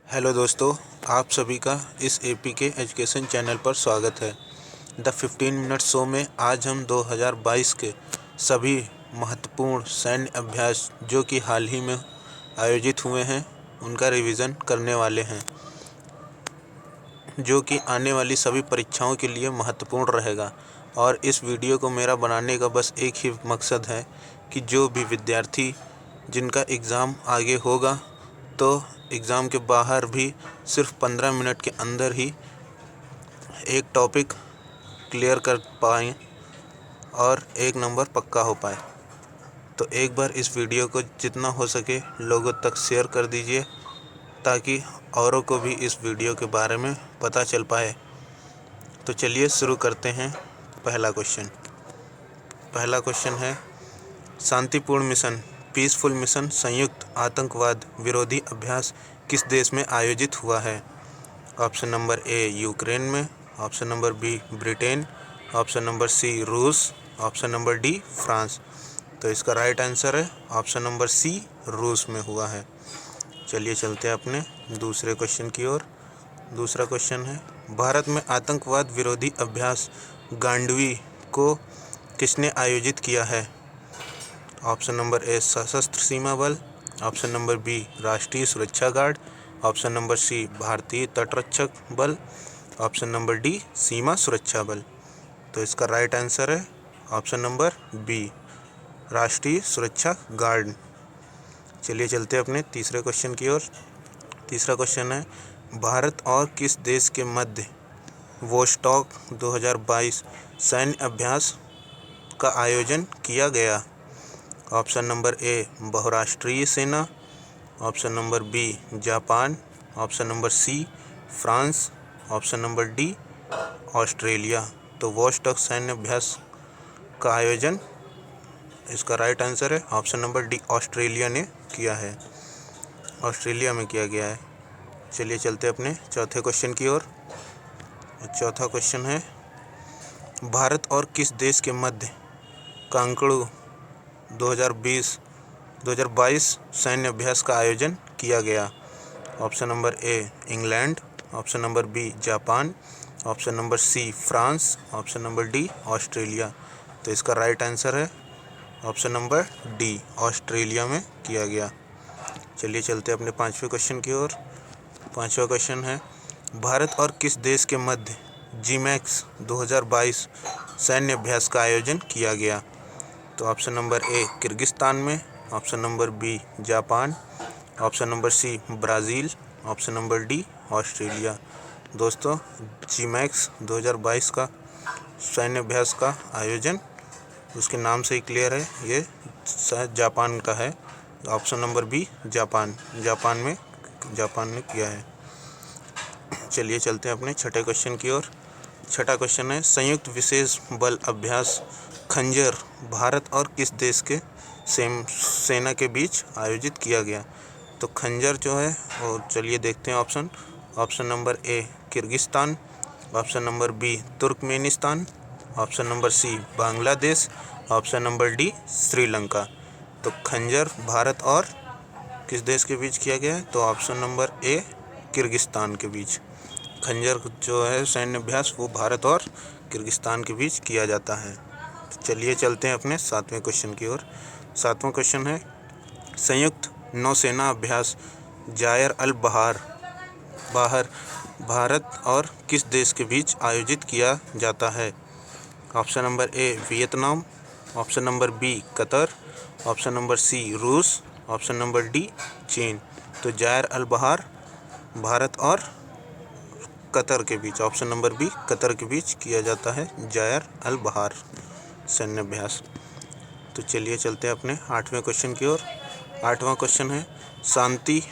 Hello दोस्तों, आप सभी का इस एपीके एजुकेशन चैनल पर स्वागत है। द 15 मिनट शो में आज हम 2022 के सभी महत्वपूर्ण सैन्य अभ्यास जो कि हाल ही में आयोजित हुए हैं उनका रिवीजन करने वाले हैं, जो कि आने वाली सभी परीक्षाओं के लिए महत्वपूर्ण रहेगा। और इस वीडियो को मेरा बनाने का बस एक ही मकसद है कि जो भी विद्यार्थी जिनका एग्ज़ाम आगे होगा तो एग्ज़ाम के बाहर भी सिर्फ 15 मिनट के अंदर ही एक टॉपिक क्लियर कर पाएँ और एक नंबर पक्का हो पाए। तो एक बार इस वीडियो को जितना हो सके लोगों तक शेयर कर दीजिए ताकि औरों को भी इस वीडियो के बारे में पता चल पाए। तो चलिए शुरू करते हैं। पहला क्वेश्चन है, शांतिपूर्ण मिशन पीसफुल मिशन संयुक्त आतंकवाद विरोधी अभ्यास किस देश में आयोजित हुआ है? ऑप्शन नंबर ए यूक्रेन में, option number B Britain, option number C रूस, ऑप्शन नंबर डी फ्रांस। तो इसका राइट आंसर है ऑप्शन नंबर सी, रूस में हुआ है। चलिए चलते हैं अपने दूसरे क्वेश्चन की ओर। दूसरा क्वेश्चन है, भारत में आतंकवाद विरोधी अभ्यास गांडवी को किसने आयोजित किया है? ऑप्शन नंबर ए सशस्त्र सीमा बल, ऑप्शन नंबर बी राष्ट्रीय सुरक्षा गार्ड, ऑप्शन नंबर सी भारतीय तटरक्षक बल, ऑप्शन नंबर डी सीमा सुरक्षा बल। तो इसका राइट आंसर है ऑप्शन नंबर बी, राष्ट्रीय सुरक्षा गार्ड। चलिए चलते हैं अपने तीसरे क्वेश्चन की ओर। तीसरा क्वेश्चन है, भारत और किस देश के मध्य वोस्टॉक 2022 सैन्य अभ्यास का आयोजन किया गया? ऑप्शन नंबर ए बहुराष्ट्रीय सेना, option number B Japan, option number C France, option number D Australia. तो वोस्टॉक सैन्य अभ्यास का आयोजन, इसका राइट आंसर है ऑप्शन नंबर डी, ऑस्ट्रेलिया ने किया है, ऑस्ट्रेलिया में किया गया है। चलिए चलते अपने चौथे क्वेश्चन की ओर। चौथा क्वेश्चन है, भारत और किस देश के मध्य कांकड़ू 2022 सैन्य अभ्यास का आयोजन किया गया? Option number A England, option number B Japan, option number C France, option number D Australia. तो इसका राइट आंसर है ऑप्शन नंबर डी, ऑस्ट्रेलिया में किया गया। चलिए चलते अपने पांचवें क्वेश्चन की ओर। पांचवा क्वेश्चन है, भारत और किस देश के मध्य जीमैक्स 2022 सैन्य अभ्यास का आयोजन किया गया? तो ऑप्शन नंबर ए किर्गिस्तान में, option number B Japan, option number C Brazil, option number D Australia. दोस्तों, जीमैक्स 2022 का सैन्य अभ्यास का आयोजन उसके नाम से ही क्लियर है, ये शायद जापान का है। ऑप्शन नंबर बी जापान ने किया है। चलिए चलते हैं अपने छठे क्वेश्चन की ओर। छठा क्वेश्चन है, संयुक्त विशेष बल अभ्यास खंजर भारत और किस देश के सेना के बीच आयोजित किया गया? तो खंजर जो है, और चलिए देखते हैं option number A Kyrgyzstan, option number B Turkmenistan, option number C Bangladesh, option number D Sri Lanka. तो खंजर भारत और किस देश के बीच किया गया है? तो ऑप्शन नंबर ए किर्गिस्तान के बीच। खंजर जो है सैन्य अभ्यास वो भारत और किर्गिस्तान के बीच किया जाता है। तो चलिए चलते हैं अपने सातवें क्वेश्चन की ओर। सातवां क्वेश्चन है, संयुक्त नौसेना अभ्यास जायर अल बहार भारत और किस देश के बीच आयोजित किया जाता है? Option number A Vietnam, option number B Qatar, option number C रूस, ऑप्शन नंबर डी चीन। तो जायर अल बहार भारत और कतर के बीच, ऑप्शन नंबर बी कतर के बीच किया जाता है जायर अल बहार सैन्य अभ्यास। तो चलिए चलते हैं अपने आठवें क्वेश्चन की ओर। आठवां क्वेश्चन है, सातिर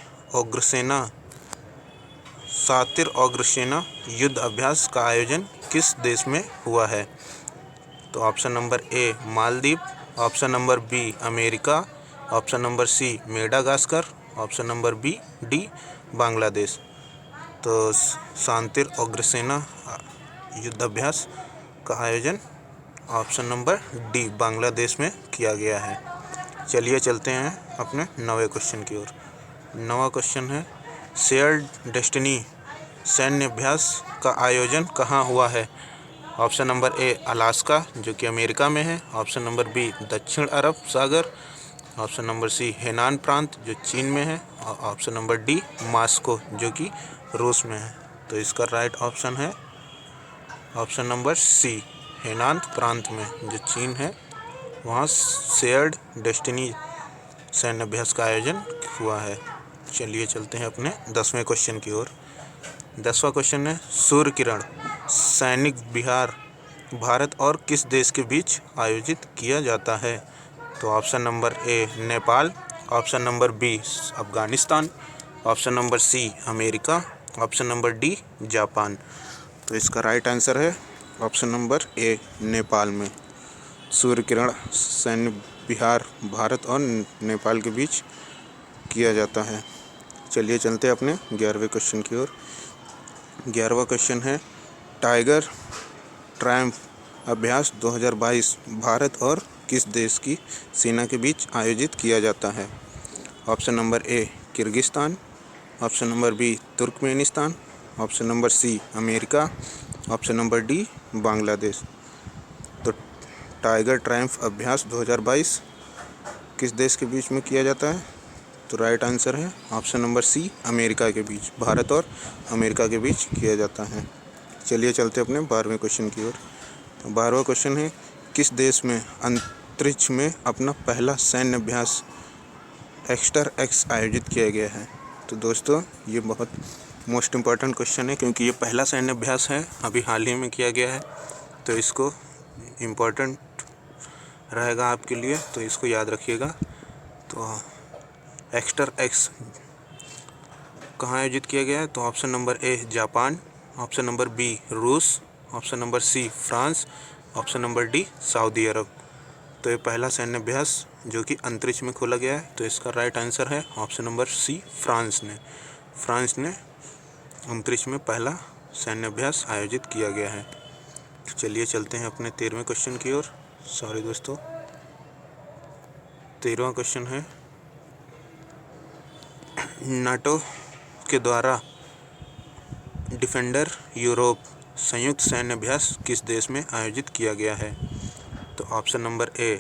अग्रसेना युद्ध अभ्यास का आयोजन किस देश में हुआ है? तो option number A Maldives, option number B America, option number C Madagascar, option number B D Bangladesh. तो शांतिर अग्रसेना युद्ध अभ्यास का आयोजन ऑप्शन नंबर डी बांग्लादेश में किया गया है। चलिए चलते हैं अपने नवे क्वेश्चन की ओर। नवा क्वेश्चन है, शेयर्ड डेस्टिनी सैन्य अभ्यास का आयोजन कहाँ हुआ है? ऑप्शन नंबर ए अलास्का जो कि अमेरिका में है, ऑप्शन नंबर बी दक्षिण अरब सागर, ऑप्शन नंबर सी हेनान प्रांत जो चीन में है, और ऑप्शन नंबर डी मास्को जो कि रूस में है। तो इसका राइट ऑप्शन है ऑप्शन नंबर सी हेनान प्रांत में जो चीन है, वहाँ शेयर्ड डेस्टिनी सैन्य अभ्यास का आयोजन हुआ है। चलिए चलते हैं अपने 10वें क्वेश्चन की ओर। 10वां क्वेश्चन है सूर्य किरण सैनिक विहार भारत और किस देश के बीच आयोजित किया जाता है? तो option number A Nepal, option number B Afghanistan, option number C America, option number D Japan. तो इसका राइट आंसर है ऑप्शन नंबर ए नेपाल में सूर्य किरण सैन्य विहार भारत और नेपाल के बीच किया जाता है। चलिए चलते हैं अपने 11वें क्वेश्चन की ओर। 11वां क्वेश्चन है टाइगर ट्रायम्फ अभ्यास 2022 भारत और किस देश की सेना के बीच आयोजित किया जाता है? Option number A Kyrgyzstan, option number B Turkmenistan, option number C America, option number D Bangladesh. तो टाइगर ट्रायम्फ अभ्यास 2022 किस देश के बीच में किया जाता है? तो राइट आंसर है ऑप्शन नंबर सी अमेरिका के बीच, भारत और अमेरिका के बीच किया जाता है। चलिए चलते अपने 12वें क्वेश्चन की ओर। 12वां क्वेश्चन है किस देश में अंतरिक्ष में अपना पहला सैन्य अभ्यास एक्स्टर एक्स आयोजित किया गया है? तो दोस्तों ये बहुत मोस्ट इम्पॉर्टेंट क्वेश्चन है क्योंकि ये पहला सैन्य अभ्यास है, अभी हाल ही में किया गया है, तो इसको इम्पॉर्टेंट रहेगा आपके लिए, तो इसको याद रखिएगा। तो एक्स्टर एक्स कहाँ आयोजित किया गया है? तो option number A Japan, option number B रूस, option number C France, option number D सऊदी अरब। तो ये पहला सैन्य अभ्यास जो कि अंतरिक्ष में खोला गया है, तो इसका राइट आंसर है ऑप्शन नंबर सी फ्रांस ने अंतरिक्ष में पहला सैन्य अभ्यास आयोजित किया गया है। चलिए चलते हैं अपने 13वें क्वेश्चन की ओर। सॉरी दोस्तों, 13वां क्वेश्चन है नाटो के द्वारा डिफेंडर यूरोप संयुक्त सैन्य अभ्यास किस देश में आयोजित किया गया है? तो option number A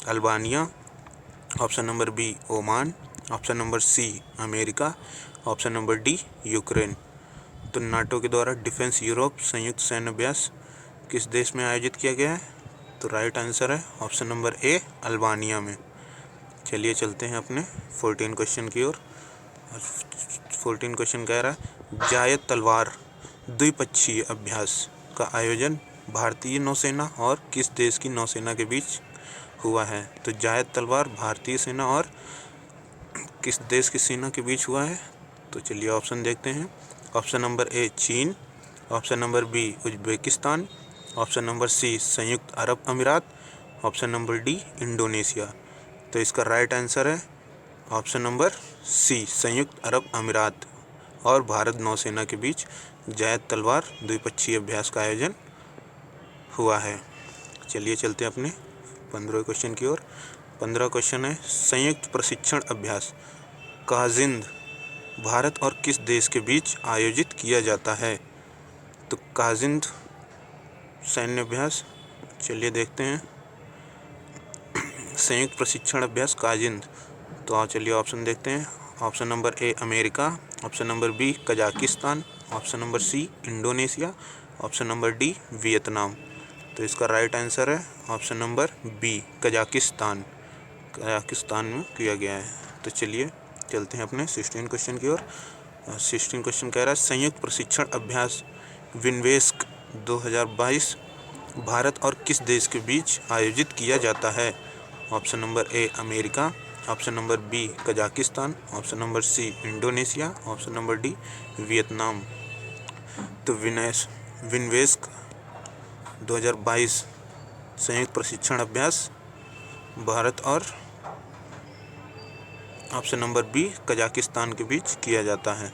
Albania, option number B Oman, option number C America, option number D Ukraine. तो नाटो के द्वारा डिफेंस यूरोप संयुक्त सैन्य अभ्यास किस देश में आयोजित किया गया है? तो राइट आंसर है ऑप्शन नंबर ए अल्बानिया में। चलिए चलते हैं अपने 14 क्वेश्चन की ओर। 14 क्वेश्चन कह रहा है जायद तलवार द्विपक्षीय अभ्यास का आयोजन भारतीय नौसेना और किस देश की नौसेना के बीच हुआ है? तो जायद तलवार भारतीय सेना और किस देश की सेना के बीच हुआ है? तो चलिए ऑप्शन देखते हैं। ऑप्शन नंबर ए चीन, option number B Uzbekistan, option number C संयुक्त अरब अमीरात, ऑप्शन नंबर डी इंडोनेशिया। तो इसका राइट आंसर है ऑप्शन नंबर सी संयुक्त अरब अमीरात और भारत नौसेना के बीच जायद तलवार द्विपक्षीय अभ्यास का आयोजन हुआ है। चलिए चलते हैं अपने 15वें क्वेश्चन की ओर। 15वां क्वेश्चन है संयुक्त प्रशिक्षण अभ्यास काजिंद भारत और किस देश के बीच आयोजित किया जाता है? तो काजिंद सैन्य अभ्यास, चलिए देखते हैं। संयुक्त प्रशिक्षण अभ्यास काजिंद, तो चलिए ऑप्शन देखते हैं। Option number A America, option number B Kazakhstan, option number C Indonesia, option number D Vietnam. तो इसका राइट आंसर है ऑप्शन नंबर बी कजाकिस्तान में किया गया है। तो चलिए चलते हैं अपने 16 क्वेश्चन की ओर। 16 क्वेश्चन कह रहा है संयुक्त प्रशिक्षण अभ्यास विन्वेस्क 2022 भारत और किस देश के बीच आयोजित किया जाता है? Option number A America, option number B Kazakhstan, option number C Indonesia, option number D Vietnam. तो विन्वेस्क 2022 संयुक्त प्रशिक्षण अभ्यास भारत और ऑप्शन नंबर बी कजाकिस्तान के बीच किया जाता है।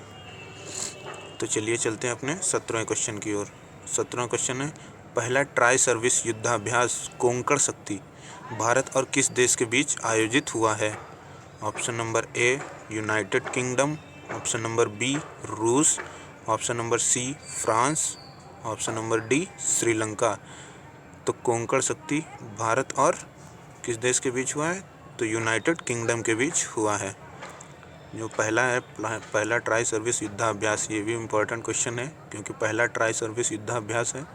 तो चलिए चलते हैं अपने 17वें क्वेश्चन की ओर। 17वां क्वेश्चन है पहला ट्राई सर्विस युद्धाभ्यास कोंकण शक्ति भारत और किस देश के बीच आयोजित हुआ है? Option number A United Kingdom, option number B रूस, option number C France, option number D Sri Lanka. तो कोंकण शक्ति भारत और किस देश के बीच हुआ है? तो यूनाइटेड किंगडम के बीच हुआ है। जो पहला है, पहला ट्राई सर्विस युद्धाभ्यास, ये भी इम्पोर्टेंट क्वेश्चन है क्योंकि पहला ट्राई सर्विस युद्धाभ्यास है,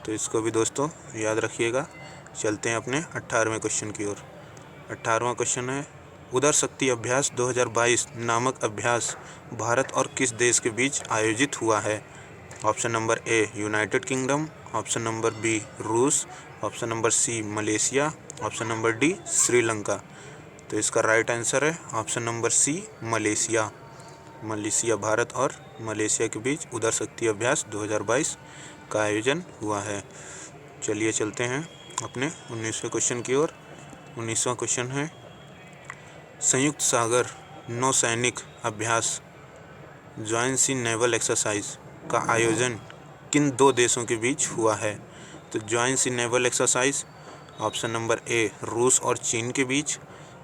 तो इसको भी दोस्तों याद रखिएगा। चलते हैं अपने 18वें क्वेश्चन की ओर। 18वां क्वेश्चन है, उदर शक्ति अभ्यास 2022 नामक अभ्यास भारत और किस देश के बीच आयोजित हुआ है? Option number A United Kingdom, option number B रूस, option number C Malaysia, option number D Sri Lanka. तो इसका राइट आंसर है option number C Malaysia. Malaysia, Bharat और मलेशिया के बीच उदर शक्ति अभ्यास 2022 का आयोजन हुआ है। चलिए चलते हैं अपने 19वें क्वेश्चन की ओर। 19वां क्वेश्चन है, संयुक्त सागर नौसैनिक अभ्यास जॉइंट सी नेवल एक्सरसाइज का आयोजन किन दो देशों के बीच हुआ है? तो joint sea naval exercise option number A रूस और चीन के बीच,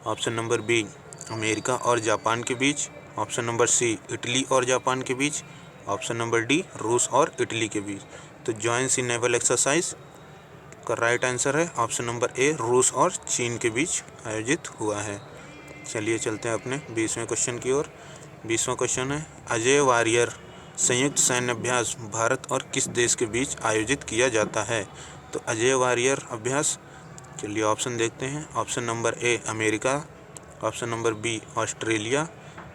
ऑप्शन नंबर बी अमेरिका और जापान के बीच, ऑप्शन नंबर सी इटली और जापान के बीच, ऑप्शन नंबर डी रूस और इटली के बीच। तो जॉइंट सी नेवल एक्सरसाइज का राइट आंसर है ऑप्शन नंबर ए रूस और चीन के बीच आयोजित हुआ है। चलिए चलते हैं अपने 20वें क्वेश्चन की ओर। 20वां क्वेश्चन है, अजय वारियर संयुक्त सैन्य अभ्यास भारत और किस देश के बीच आयोजित किया जाता है? तो अजय वारियर अभ्यास, चलिए ऑप्शन देखते हैं। Option number A America, option number B Australia,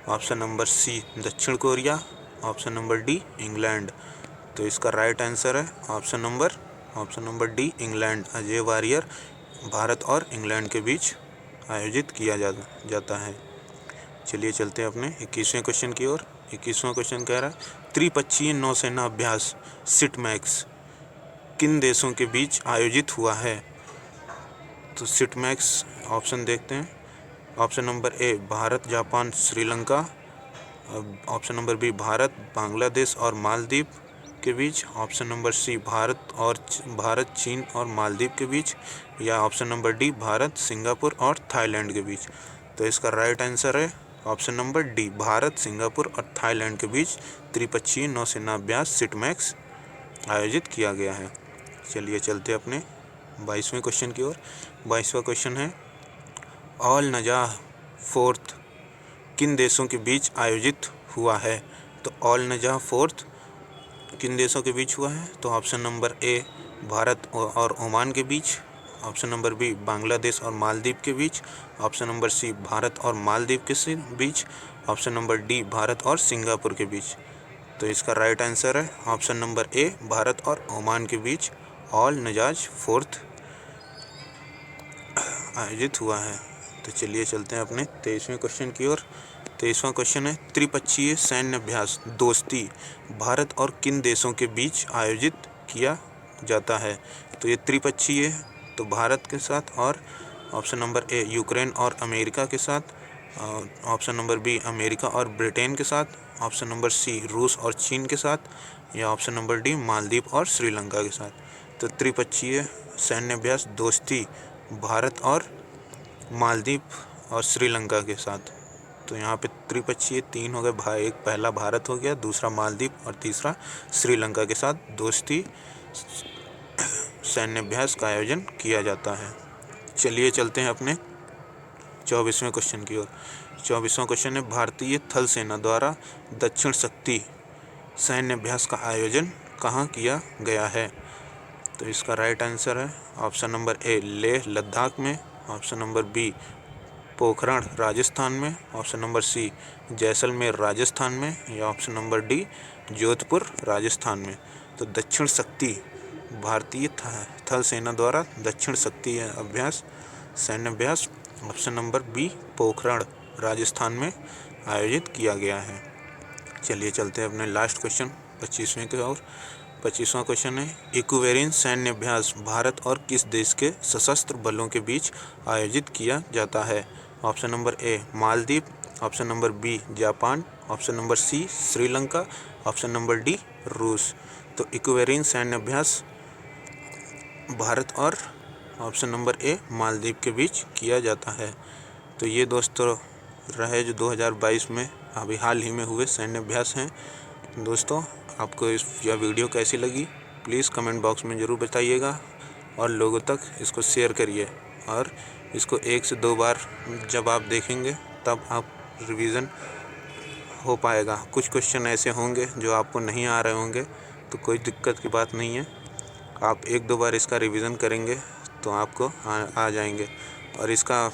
option number C दक्षिण Korea, option number D England. तो इसका राइट आंसर है option number D England. Ajay warrior Bharat और इंग्लैंड के बीच आयोजित किया जाता है। चलिए चलते हैं अपने 21वें क्वेश्चन की ओर। 21वां क्वेश्चन कह रहा है, त्रिपक्षीय नौसेना अभ्यास सिटमैक्स किन देशों के बीच आयोजित हुआ है? तो सिटमैक्स ऑप्शन देखते हैं। Option number A Bharat Japan Sri Lanka, option number B Bharat Bangladesh और मालदीव के बीच, ऑप्शन नंबर सी भारत चीन और मालदीव के बीच, या option number D Bharat Singapore और थाईलैंड के बीच। तो इसका राइट आंसर है option number D Bharat Singapore और थाईलैंड के बीच त्रिपक्षीय नौसेना अभ्यास सिटमैक्स आयोजित किया गया है। चलिए चलते अपने 22वें क्वेश्चन की ओर। 22वां क्वेश्चन है, ऑल नजाह फोर्थ किन देशों के बीच आयोजित हुआ है? तो ऑल नजाह फोर्थ किन देशों के बीच हुआ है? तो ऑप्शन नंबर ए भारत और ओमान के बीच, ऑप्शन नंबर बी बांग्लादेश और मालदीव के बीच, ऑप्शन नंबर सी भारत और मालदीव के बीच, ऑप्शन नंबर डी भारत और सिंगापुर के बीच। तो इसका राइट आंसर है ऑप्शन नंबर ए भारत और ओमान के बीच ऑल नजाज फोर्थ आयोजित हुआ है। तो चलिए चलते हैं अपने 23वें क्वेश्चन की ओर। 23वां क्वेश्चन है, त्रिपक्षीय सैन्य अभ्यास दोस्ती भारत और किन देशों के बीच आयोजित किया जाता है? तो ये त्रिपक्षीय है, तो भारत के साथ, और ऑप्शन नंबर ए यूक्रेन और अमेरिका के साथ, ऑप्शन नंबर बी अमेरिका और ब्रिटेन के साथ, ऑप्शन नंबर सी रूस और चीन के साथ, या ऑप्शन नंबर डी मालदीव और श्रीलंका के साथ। तो त्रिपक्षीय सैन्य अभ्यास दोस्ती भारत और मालदीव और श्रीलंका के साथ। तो यहाँ पे त्रिपक्षीय तीन हो गए, एक पहला भारत हो गया, दूसरा मालदीव और तीसरा श्रीलंका के साथ दोस्ती सैन्य अभ्यास का आयोजन किया जाता है। चलिए चलते हैं अपने 24वें क्वेश्चन की ओर। 24वां क्वेश्चन है, भारतीय थल सेना द्वारा दक्षिण शक्ति सैन्य अभ्यास का आयोजन कहाँ किया गया है? तो इसका राइट आंसर है option number A Leh Ladakh में, option number B Pokhran Rajasthan में, option number C Jaisalmer Rajasthan में, या option number D Jodhpur Rajasthan में। तो दक्षिण शक्ति भारतीय थल सेना द्वारा दक्षिण शक्ति अभ्यास सैन्य अभ्यास option number B Pokhran Rajasthan में आयोजित किया गया है। चलिए चलते हैं अपने लास्ट क्वेश्चन 25वें की ओर। 25वां क्वेश्चन है, इक्विवेरियंस सैन्य अभ्यास भारत और किस देश के सशस्त्र बलों के बीच आयोजित किया जाता है? Option number A Maldives, option number B Japan, option number C Sri Lanka, option number D रूस। तो इक्विवेरियंस सैन्य अभ्यास भारत और ऑप्शन नंबर ए मालदीव के बीच किया जाता है। तो ये दोस्तों रहे जो 2022 में अभी हाल ही में हुए सैन्य अभ्यास हैं। दोस्तों, आपको यह वीडियो कैसी लगी प्लीज़ कमेंट बॉक्स में ज़रूर बताइएगा और लोगों तक इसको शेयर करिए। और इसको 1 से 2 बार जब आप देखेंगे तब आप रिवीजन हो पाएगा। कुछ क्वेश्चन ऐसे होंगे जो आपको नहीं आ रहे होंगे, तो कोई दिक्कत की बात नहीं है। आप 1-2 बार इसका रिवीजन करेंगे तो आपको आ जाएंगे। और इसका